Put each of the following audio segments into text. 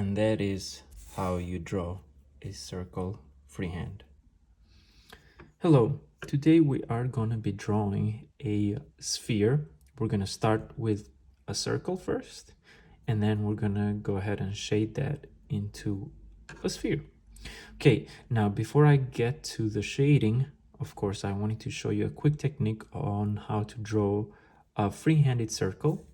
And that is how you draw a circle freehand. Hello, today we are going to be drawing a sphere. We're going to start with a circle first, and then we're going to go ahead and shade that into a sphere. Okay, now before I get to the shading, of course, I wanted to show you a quick technique on how to draw a free-handed circle.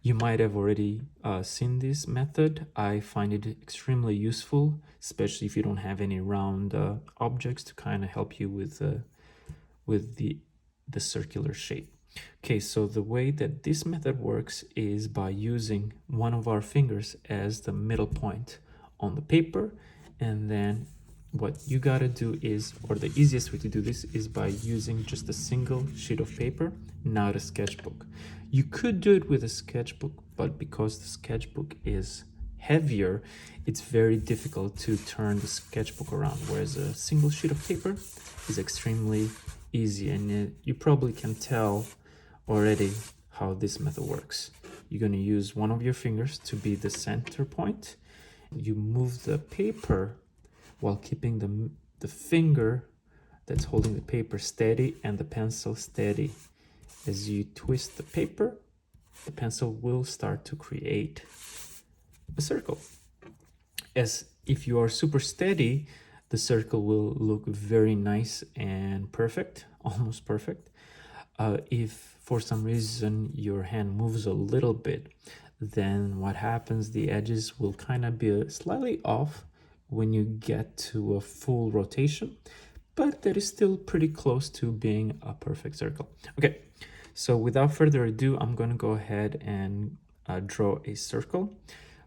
You might have already seen this method. I find it extremely useful, especially if you don't have any round objects to kind of help you with the circular shape. Okay, so the way that this method works is by using one of our fingers as the middle point on the paper, and then what you gotta do is, or the easiest way to do this is by using just a single sheet of paper, not a sketchbook. You could do it with a sketchbook, but because the sketchbook is heavier, it's very difficult to turn the sketchbook around, whereas a single sheet of paper is extremely easy. And you probably can tell already how this method works. You're going to use one of your fingers to be the center point. You move the paper while keeping the finger that's holding the paper steady and the pencil steady. As you twist the paper, the pencil will start to create a circle. As if you are super steady, the circle will look very nice and perfect, almost perfect. If for some reason your hand moves a little bit, then what happens, the edges will kind of be slightly off when you get to a full rotation, but that is still pretty close to being a perfect circle. Okay, so without further ado, I'm going to go ahead and draw a circle.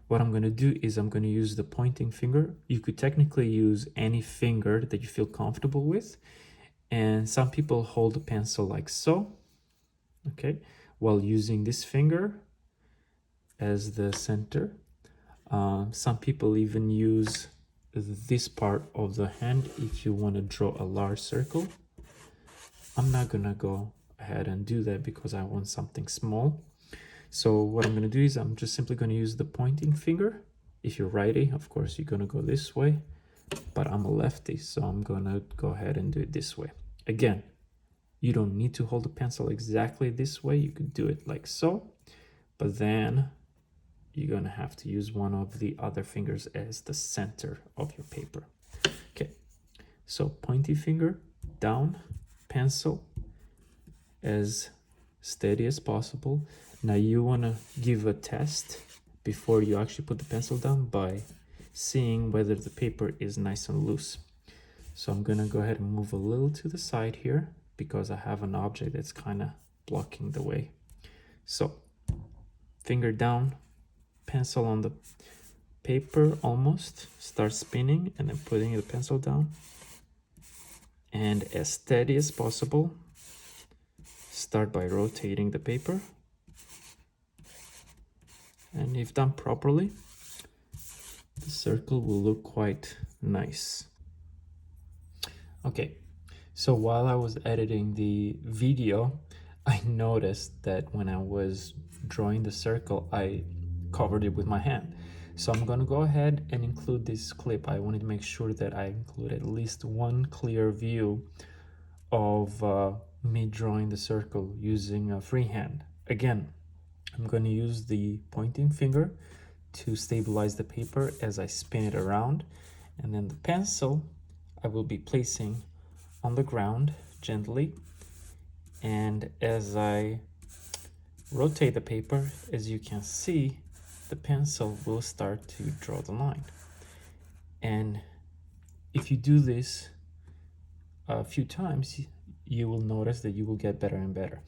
What I'm going to do is I'm going to use the pointing finger. You could technically use any finger that you feel comfortable with. And some people hold the pencil like so, okay, while using this finger as the center. Some people even use this part of the hand if you want to draw a large circle. I'm not going to go ahead and do that because I want something small. So what I'm going to do is I'm just simply going to use the pointing finger. If you're righty, of course, you're going to go this way, but I'm a lefty, so I'm going to go ahead and do it this way. Again, you don't need to hold the pencil exactly this way. You could do it like so, but then you're going to have to use one of the other fingers as the center of your paper. Okay, so pointy finger down, pencil as steady as possible. Now you want to give a test before you actually put the pencil down by seeing whether the paper is nice and loose. So I'm going to go ahead and move a little to the side here because I have an object that's kind of blocking the way. So finger down, pencil on the paper almost, start spinning and then putting the pencil down. And as steady as possible, start by rotating the paper. And if done properly, the circle will look quite nice. Okay, so while I was editing the video, I noticed that when I was drawing the circle, I covered it with my hand. So I'm going to go ahead and include this clip. I wanted to make sure that I include at least one clear view of me drawing the circle using a freehand. Again, I'm going to use the pointing finger to stabilize the paper as I spin it around, and then the pencil I will be placing on the ground gently, and as I rotate the paper, as you can see, the pencil will start to draw the line. And if you do this a few times, you will notice that you will get better and better.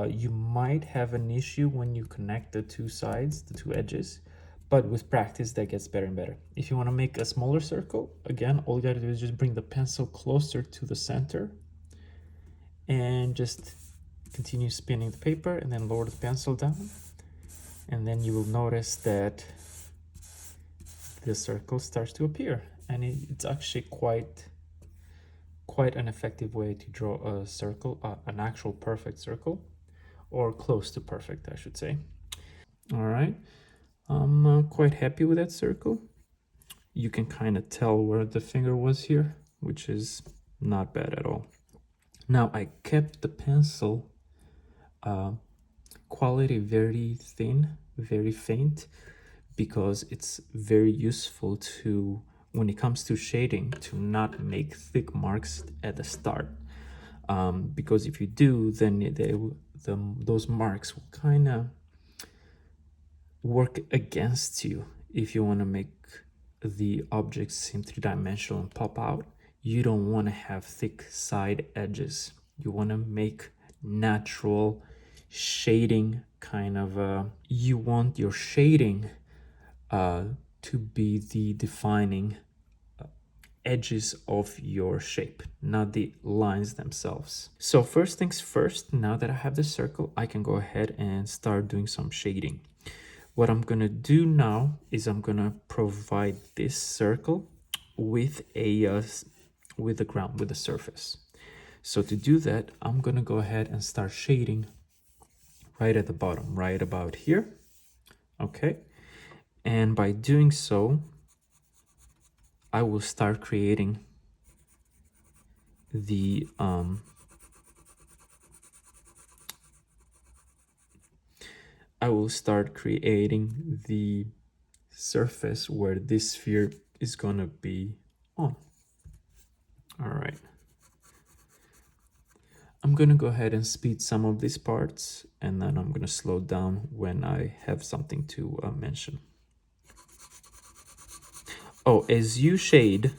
You might have an issue when you connect the two sides, the two edges, but with practice that gets better and better. If you want to make a smaller circle, again, all you got to do is just bring the pencil closer to the center and just continue spinning the paper and then lower the pencil down. And then you will notice that the circle starts to appear, and it's actually quite an effective way to draw a circle, an actual perfect circle, or close to perfect, I should say. All right, I'm quite happy with that circle. You can kind of tell where the finger was here, which is not bad at all. Now I kept the pencil quality very thin, very faint, because it's very useful to, when it comes to shading, to not make thick marks at the start. Because if you do, then those marks will kind of work against you. If you want to make the objects seem three-dimensional and pop out, you don't want to have thick side edges. You want to make natural shading kind of, you want your shading to be the defining edges of your shape, not the lines themselves. So first things first, now that I have the circle, I can go ahead and start doing some shading. What I'm gonna do now is I'm gonna provide this circle with with the ground, with the surface. So to do that, I'm gonna go ahead and start shading right at the bottom, right about here. Okay, and by doing so, I will start creating the surface where this sphere is gonna be on. All right. I'm gonna go ahead and speed some of these parts, and then I'm gonna slow down when I have something to mention. Oh, as you shade,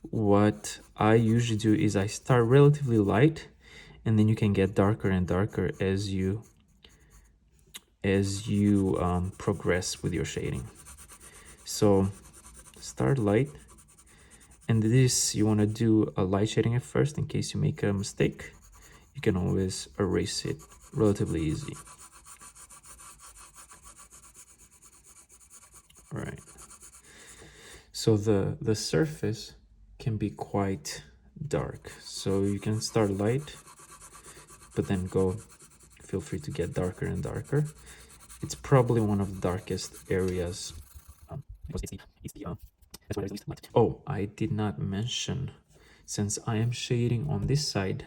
what I usually do is I start relatively light, and then you can get darker and darker as you progress with your shading. So start light, and this, you want to do a light shading at first in case you make a mistake. You can always erase it relatively easy. All right. So the surface can be quite dark. So you can start light, but then feel free to get darker and darker. It's probably one of the darkest areas. Because that's where there's least light. Oh, I did not mention, since I am shading on this side,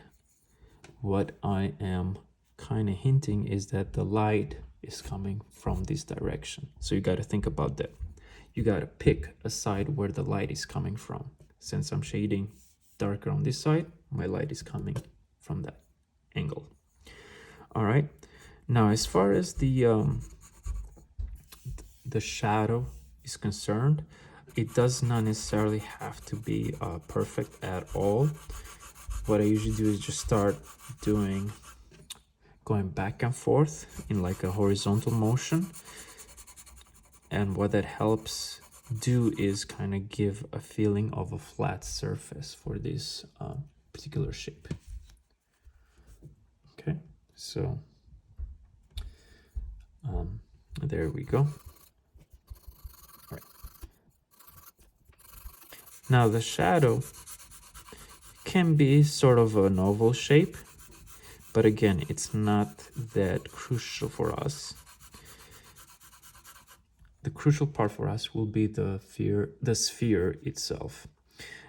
what I am kind of hinting is that the light is coming from this direction. So you got to think about that. You got to pick a side where the light is coming from. Since I'm shading darker on this side, my light is coming from that angle. All right. Now, as far as the shadow is concerned, it does not necessarily have to be perfect at all. What I usually do is just start going back and forth in like a horizontal motion. And what that helps do is kind of give a feeling of a flat surface for this particular shape. Okay, so there we go. All right. Now the shadow can be sort of an oval shape, but again, it's not that crucial for us. The crucial part for us will be the sphere itself.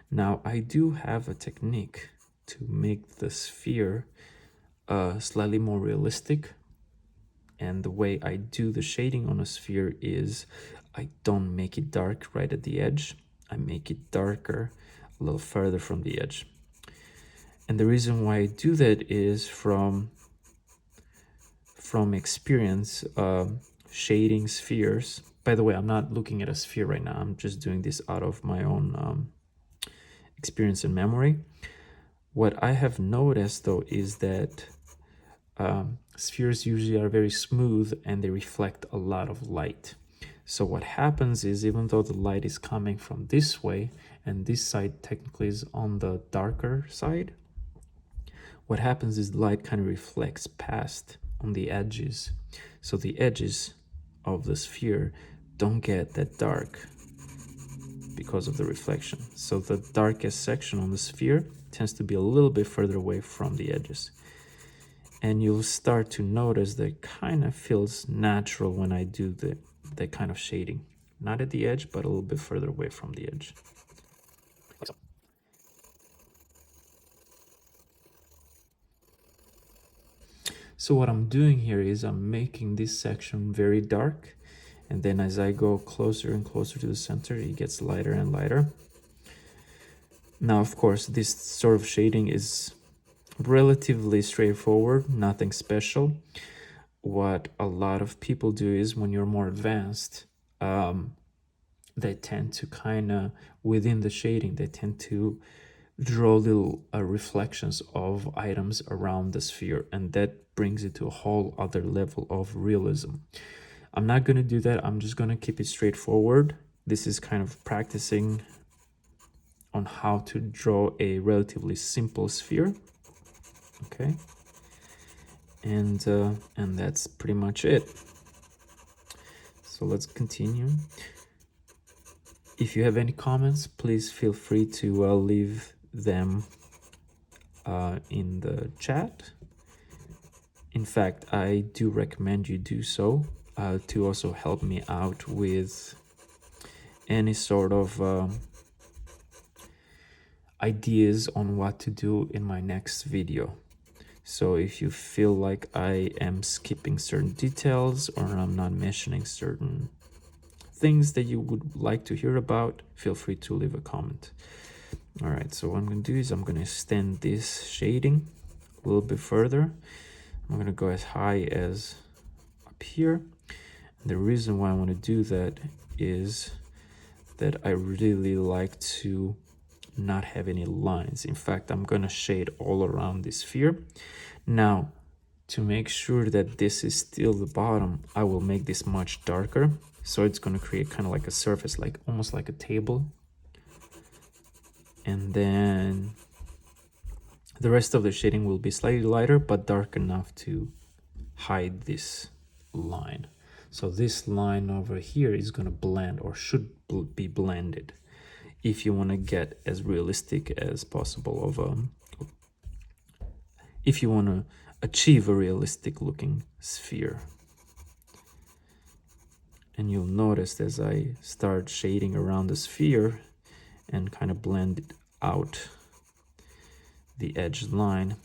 Now, I do have a technique to make the sphere slightly more realistic. And the way I do the shading on a sphere is I don't make it dark right at the edge. I make it darker a little further from the edge. And the reason why I do that is from experience, shading spheres. By the way, I'm not looking at a sphere right now. I'm just doing this out of my own experience and memory. What I have noticed, though, is that spheres usually are very smooth and they reflect a lot of light. So what happens is, even though the light is coming from this way, and this side technically is on the darker side, what happens is the light kind of reflects past on the edges. So the edges of the sphere don't get that dark because of the reflection. So the darkest section on the sphere tends to be a little bit further away from the edges. And you'll start to notice that it kind of feels natural when I do that kind of shading. Not at the edge, but a little bit further away from the edge. Like so. So what I'm doing here is I'm making this section very dark, and then as I go closer and closer to the center, it gets lighter and lighter. Now, of course, this sort of shading is relatively straightforward, nothing special. What a lot of people do is when you're more advanced, they tend to kind of, within the shading, they tend to draw little reflections of items around the sphere, and that brings it to a whole other level of realism. I'm not going to do that. I'm just going to keep it straightforward. This is kind of practicing on how to draw a relatively simple sphere. Okay, and that's pretty much it. So let's continue. If you have any comments, please feel free to leave them in the chat. In fact, I do recommend you do so to also help me out with any sort of ideas on what to do in my next video. So if you feel like I am skipping certain details or I'm not mentioning certain things that you would like to hear about, feel free to leave a comment. All right, so what I'm going to do is I'm going to extend this shading a little bit further. I'm going to go as high as up here. The reason why I want to do that is that I really like to not have any lines. In fact, I'm going to shade all around this sphere. Now, to make sure that this is still the bottom, I will make this much darker. So it's going to create kind of like a surface, like almost like a table. And then the rest of the shading will be slightly lighter, but dark enough to hide this line. So this line over here is going to blend, or should be blended, if you want to get as realistic as possible of if you want to achieve a realistic looking sphere. And you'll notice as I start shading around the sphere and kind of blend it out the edge line,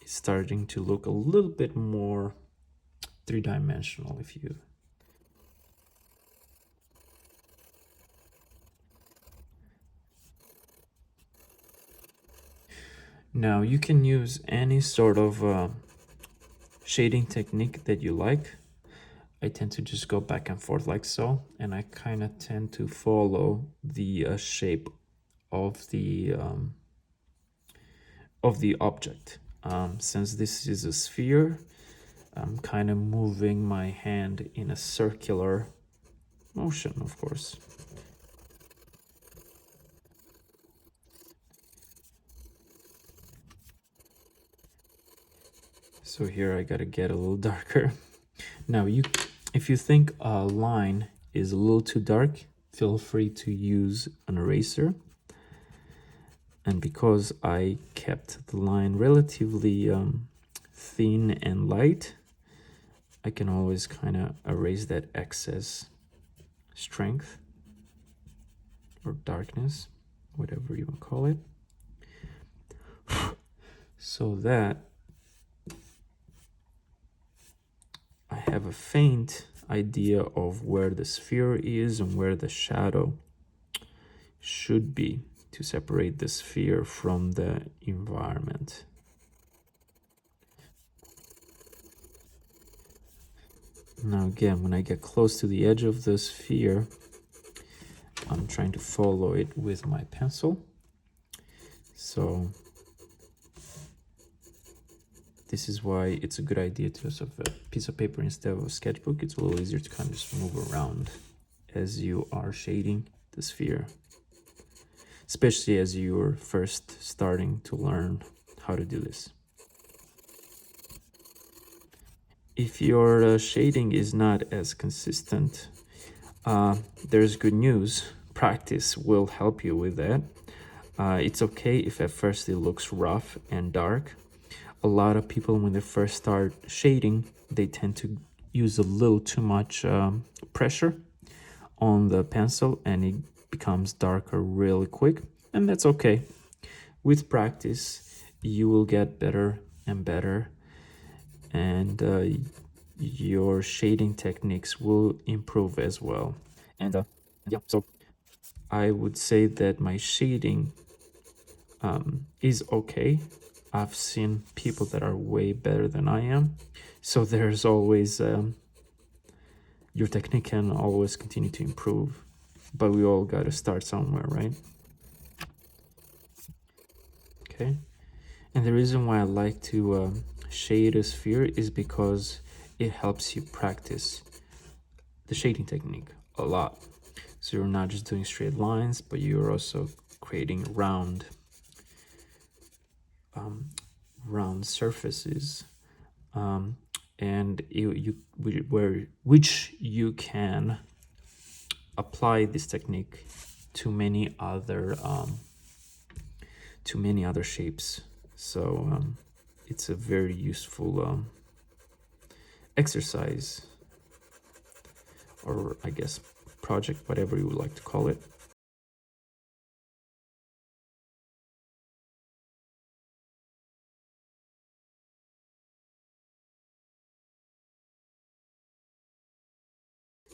it's starting to look a little bit more three-dimensional. If you now you can use any sort of shading technique that you like. I tend to just go back and forth like so, and I kind of tend to follow the shape of the object. Since this is a sphere, I'm kind of moving my hand in a circular motion, of course. So here I gotta get a little darker. Now, if you think a line is a little too dark, feel free to use an eraser. And because I kept the line relatively thin and light, I can always kind of erase that excess strength or darkness, whatever you want to call it, so that I have a faint idea of where the sphere is and where the shadow should be to separate the sphere from the environment. Now again, when I get close to the edge of the sphere, I'm trying to follow it with my pencil. So this is why it's a good idea to use a piece of paper instead of a sketchbook. It's a little easier to kind of just move around as you are shading the sphere, especially as you're first starting to learn how to do this. If your shading is not as consistent, there's good news. Practice will help you with that. It's okay if at first it looks rough and dark. A lot of people, when they first start shading, they tend to use a little too much pressure on the pencil and it becomes darker really quick, and that's okay. With practice, you will get better and better, and your shading techniques will improve as well. And yeah, so I would say that my shading is okay. I've seen people that are way better than I am. So there's always, your technique can always continue to improve, but we all got to start somewhere, right? Okay. And the reason why I like to shade a sphere is because it helps you practice the shading technique a lot. So you're not just doing straight lines, but you're also creating round surfaces, and which you can apply this technique to many other shapes. So it's a very useful exercise, or I guess project, whatever you would like to call it.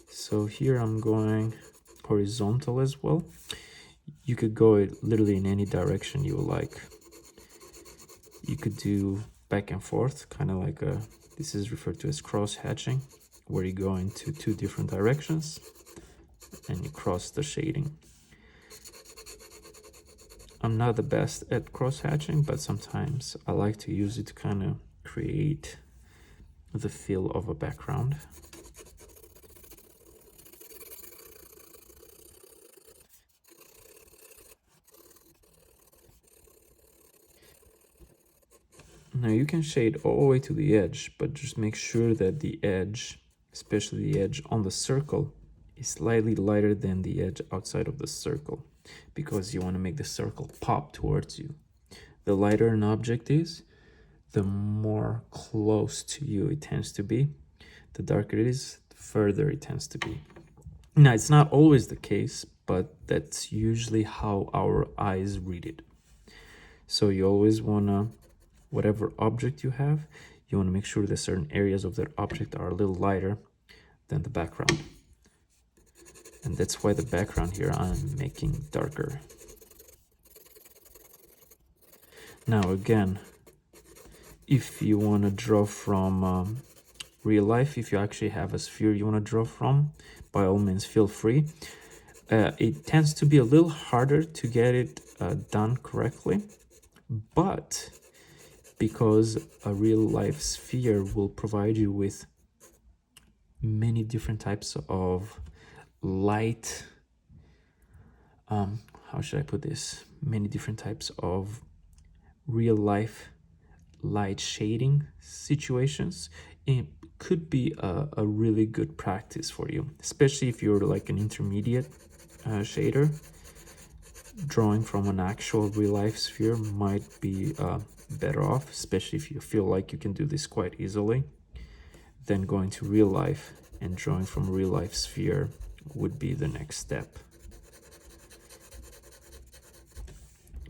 So here I'm going horizontal as well. You could go literally in any direction you like. You could do back and forth, kind of like this is referred to as cross hatching, where you go into two different directions and you cross the shading. I'm not the best at cross hatching, but sometimes I like to use it to kind of create the feel of a background. Now you can shade all the way to the edge, but just make sure that the edge, especially the edge on the circle, is slightly lighter than the edge outside of the circle, because you want to make the circle pop towards you. The lighter an object is, the more close to you it tends to be. The darker it is, the further it tends to be. Now, it's not always the case, but that's usually how our eyes read it. So you always want to, whatever object you have, you want to make sure that certain areas of that object are a little lighter than the background. And that's why the background here I'm making darker. Now again, if you want to draw from real life, if you actually have a sphere you want to draw from, by all means feel free. It tends to be a little harder to get it done correctly, but because a real life sphere will provide you with many different types of light, how should I put this, many different types of real life light shading situations, it could be a really good practice for you, especially if you're like an intermediate shader. Drawing from an actual real life sphere might be better off, especially if you feel like you can do this quite easily. Then going to real life and drawing from a real life sphere would be the next step,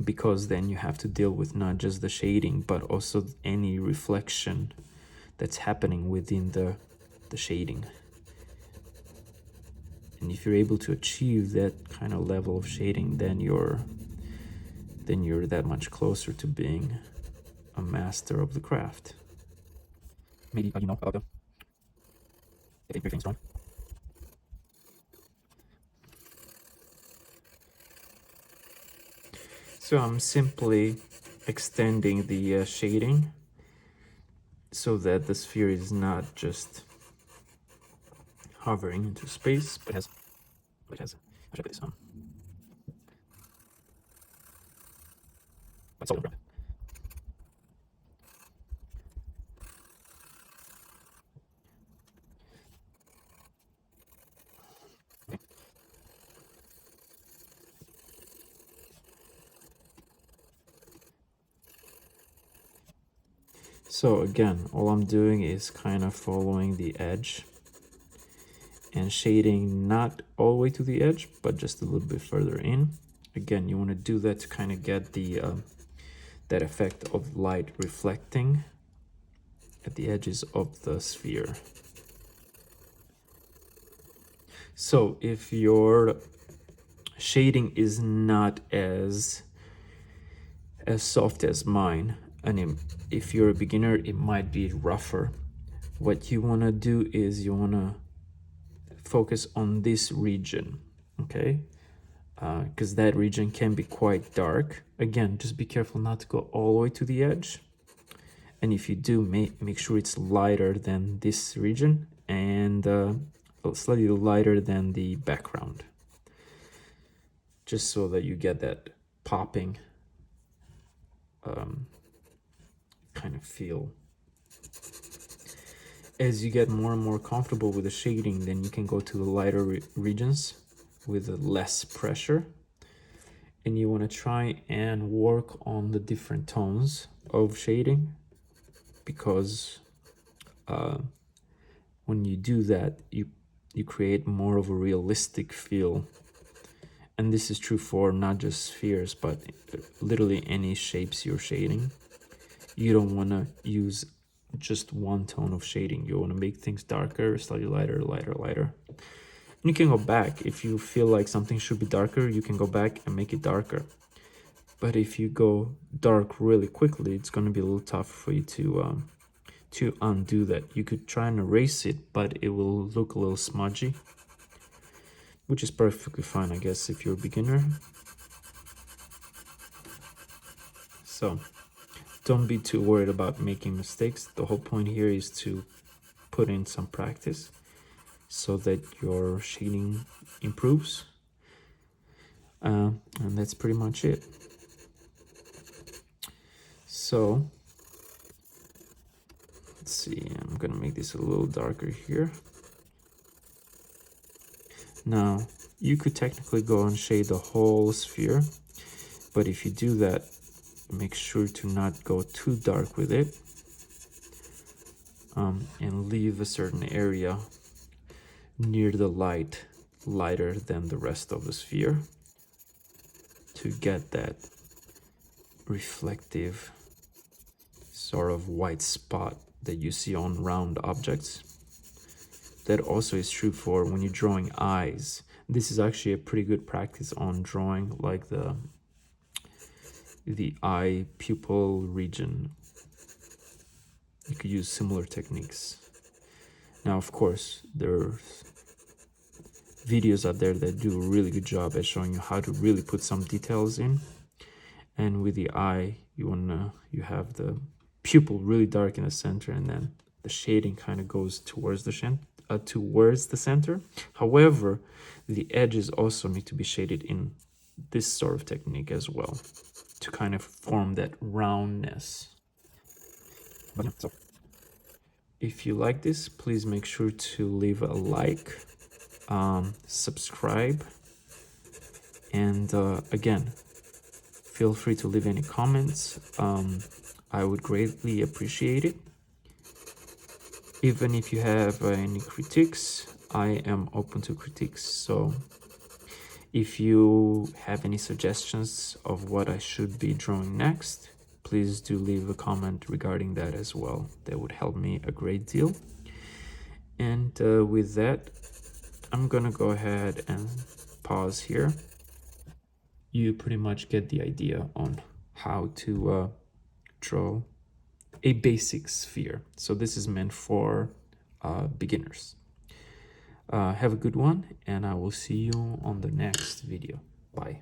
because then you have to deal with not just the shading but also any reflection that's happening within the shading. And if you're able to achieve that kind of level of shading, then you're that much closer to being a master of the craft. Maybe about the things wrong. So I'm simply extending the shading so that the sphere is not just hovering into space, but has how should I put this on? But solid ground. Okay. So again, all I'm doing is kind of following the edge and shading not all the way to the edge, but just a little bit further in. Again, you want to do that to kind of get the that effect of light reflecting at the edges of the sphere. So if your shading is not as soft as mine, and if you're a beginner, it might be rougher. What you want to do is you want to focus on this region, okay? Because that region can be quite dark. Again, just be careful not to go all the way to the edge. And if you do, make sure it's lighter than this region and slightly lighter than the background. Just so that you get that popping kind of feel. As you get more and more comfortable with the shading, then you can go to the lighter regions with less pressure. And you want to try and work on the different tones of shading, because when you do that, you create more of a realistic feel. And this is true for not just spheres, but literally any shapes you're shading. You don't want to use just one tone of shading. You want to make things darker, slightly lighter, lighter, lighter. And you can go back. If you feel like something should be darker, you can go back and make it darker. But if you go dark really quickly, it's going to be a little tough for you to undo that. You could try and erase it, but it will look a little smudgy, which is perfectly fine, I guess, if you're a beginner. So don't be too worried about making mistakes. The whole point here is to put in some practice so that your shading improves. And that's pretty much it. So let's see, I'm gonna make this a little darker here. Now, you could technically go and shade the whole sphere, but if you do that, make sure to not go too dark with it, and leave a certain area near the light lighter than the rest of the sphere to get that reflective sort of white spot that you see on round objects. That also is true for when you're drawing eyes. This is actually a pretty good practice on drawing like the eye pupil region. You could use similar techniques. Now, of course, there's videos out there that do a really good job at showing you how to really put some details in. And with the eye, you have the pupil really dark in the center, and then the shading kind of goes towards the center. However, the edges also need to be shaded in this sort of technique as well to kind of form that roundness. So if you like this, please make sure to leave a like, subscribe, and again, feel free to leave any comments. I would greatly appreciate it. Even if you have any critiques, I am open to critiques. So if you have any suggestions of what I should be drawing next, please do leave a comment regarding that as well. That would help me a great deal. And with that, I'm gonna go ahead and pause here. You pretty much get the idea on how to draw a basic sphere. So this is meant for beginners. Have a good one, and I will see you on the next video. Bye.